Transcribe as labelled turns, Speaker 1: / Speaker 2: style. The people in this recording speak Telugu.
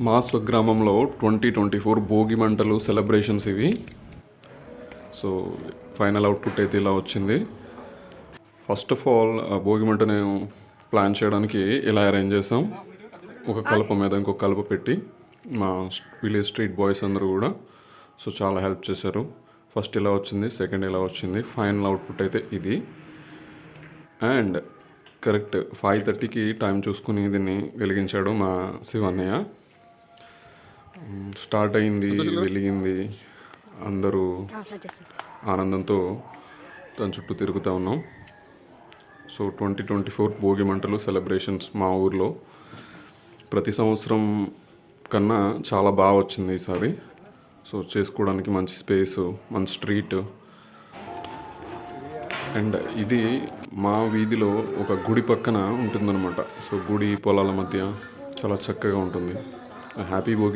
Speaker 1: మా స్వగ్రామంలో 2024 భోగి మంటలు సెలబ్రేషన్స్ ఇవి. సో ఫైనల్ అవుట్పుట్ అయితే ఇలా వచ్చింది. ఫస్ట్ ఆఫ్ ఆల్ భోగి మంటను ప్లాన్ చేయడానికి ఇలా అరేంజ్ చేసాం. ఒక కలప మీద ఇంకొక కలప పెట్టి మా విలేజ్ స్ట్రీట్ బాయ్స్ అందరూ కూడా సో చాలా హెల్ప్ చేశారు. ఫస్ట్ ఇలా వచ్చింది, సెకండ్ ఇలా వచ్చింది, ఫైనల్ అవుట్పుట్ అయితే ఇది. అండ్ కరెక్ట్ 5:30కి టైం చూసుకుని దీన్ని వెలిగించాడు మా శివన్నయ్య. స్టార్ట్ అయింది, వెలిగింది, అందరూ ఆనందంతో దాని చుట్టూ తిరుగుతూ ఉన్నాం. సో 2024 భోగి మంటలు సెలబ్రేషన్స్ మా ఊర్లో ప్రతి సంవత్సరం కన్నా చాలా బాగా వచ్చింది ఈసారి. సో చేసుకోవడానికి మంచి స్పేసు, మంచి స్ట్రీట్. అండ్ ఇది మా వీధిలో ఒక గుడి పక్కన ఉంటుందన్నమాట. సో గుడి పొలాల మధ్య చాలా చక్కగా ఉంటుంది. హ్యాపీ భోగి.